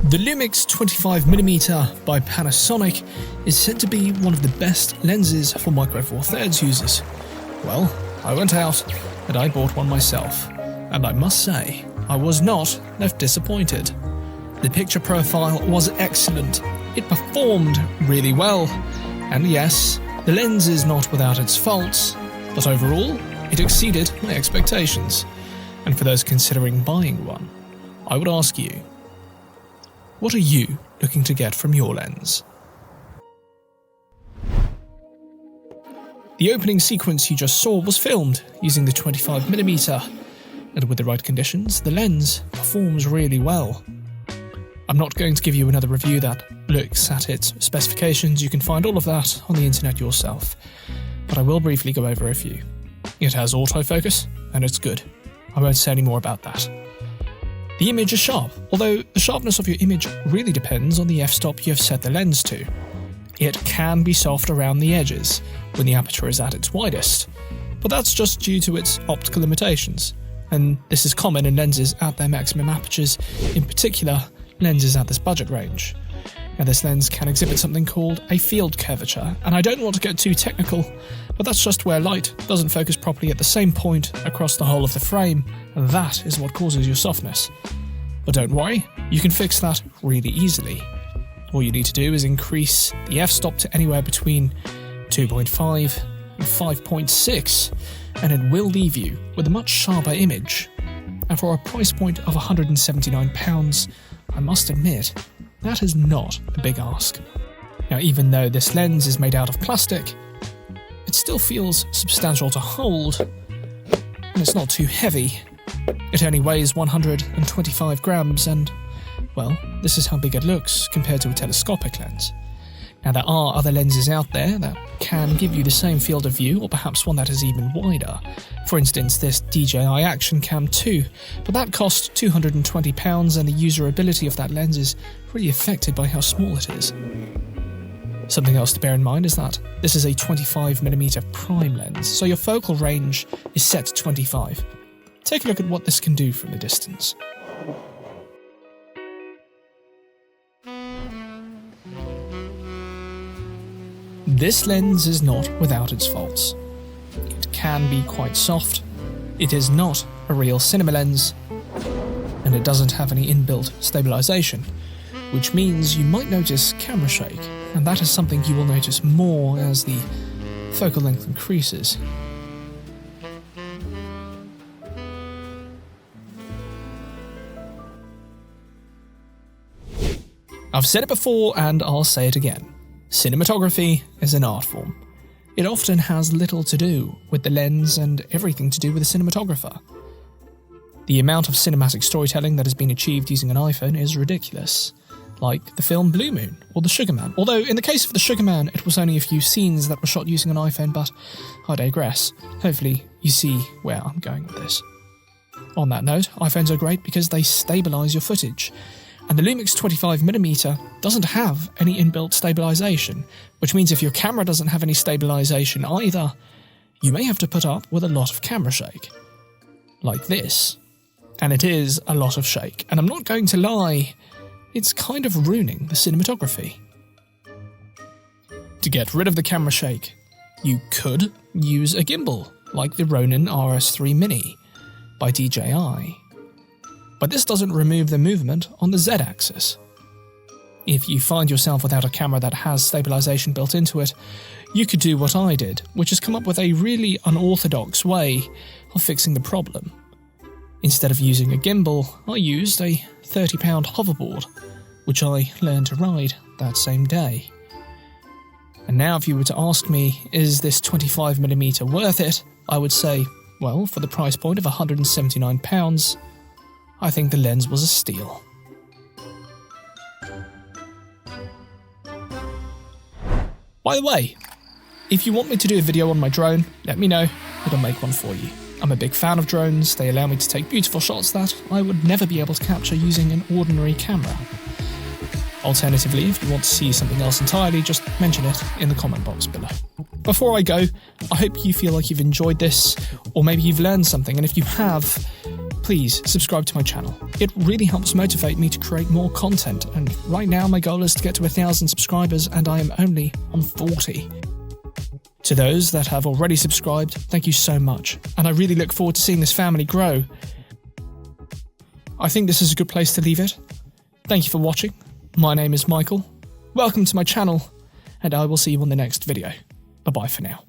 The LUMIX 25mm by Panasonic is said to be one of the best lenses for Micro Four Thirds users. Well, I went out and I bought one myself, and I must say, I was not left disappointed. The picture profile was excellent, it performed really well, and yes, the lens is not without its faults, but overall, it exceeded my expectations. And for those considering buying one, I would ask you, what are you looking to get from your lens? The opening sequence you just saw was filmed using the 25mm, and with the right conditions, the lens performs really well. I'm not going to give you another review that looks at its specifications, you can find all of that on the internet yourself, but I will briefly go over a few. It has autofocus, and it's good. I won't say any more about that. The image is sharp, although the sharpness of your image really depends on the f-stop you have set the lens to. It can be soft around the edges when the aperture is at its widest, but that's just due to its optical limitations, and this is common in lenses at their maximum apertures, in particular lenses at this budget range. Now this lens can exhibit something called a field curvature, and I don't want to get too technical, but that's just where light doesn't focus properly at the same point across the whole of the frame, and that is what causes your softness. But don't worry, you can fix that really easily. All you need to do is increase the f-stop to anywhere between 2.5 and 5.6, and it will leave you with a much sharper image. And for a price point of £179, I must admit, that is not a big ask. Now, even though this lens is made out of plastic, it still feels substantial to hold, and it's not too heavy. It only weighs 125 grams, and, well, this is how big it looks compared to a telescopic lens. Now, there are other lenses out there that can give you the same field of view, or perhaps one that is even wider. For instance, this DJI Action Cam 2, but that costs £220, and the usability of that lens is really affected by how small it is. Something else to bear in mind is that this is a 25mm prime lens, so your focal range is set to 25. Take a look at what this can do from the distance. This lens is not without its faults. It can be quite soft, it is not a real cinema lens, and it doesn't have any inbuilt stabilization, which means you might notice camera shake, and that is something you will notice more as the focal length increases. I've said it before and I'll say it again. Cinematography is an art form. It often has little to do with the lens and everything to do with the cinematographer. The amount of cinematic storytelling that has been achieved using an iPhone is ridiculous, like the film Blue Moon or The Sugar Man. Although in the case of The Sugar Man, it was only a few scenes that were shot using an iPhone, but I digress. Hopefully you see where I'm going with this. On that note, iPhones are great because they stabilize your footage. And the LUMIX 25mm doesn't have any inbuilt stabilization, which means if your camera doesn't have any stabilization either, you may have to put up with a lot of camera shake. Like this. And it is a lot of shake. And I'm not going to lie, it's kind of ruining the cinematography. To get rid of the camera shake, you could use a gimbal, like the Ronin RS3 Mini by DJI. But this doesn't remove the movement on the Z-axis. If you find yourself without a camera that has stabilization built into it, you could do what I did, which is come up with a really unorthodox way of fixing the problem. Instead of using a gimbal, I used a £30 hoverboard, which I learned to ride that same day. And now if you were to ask me, is this 25mm worth it, I would say, well, for the price point of £179, I think the lens was a steal. By the way, if you want me to do a video on my drone, let me know, and I'll make one for you. I'm a big fan of drones, they allow me to take beautiful shots that I would never be able to capture using an ordinary camera. Alternatively, if you want to see something else entirely, just mention it in the comment box below. Before I go, I hope you feel like you've enjoyed this, or maybe you've learned something, and if you have, please subscribe to my channel. It really helps motivate me to create more content, and right now my goal is to get to 1,000 subscribers and I am only on 40. To those that have already subscribed, thank you so much, and I really look forward to seeing this family grow. I think this is a good place to leave it. Thank you for watching. My name is Michael. Welcome to my channel, and I will see you on the next video. Bye-bye for now.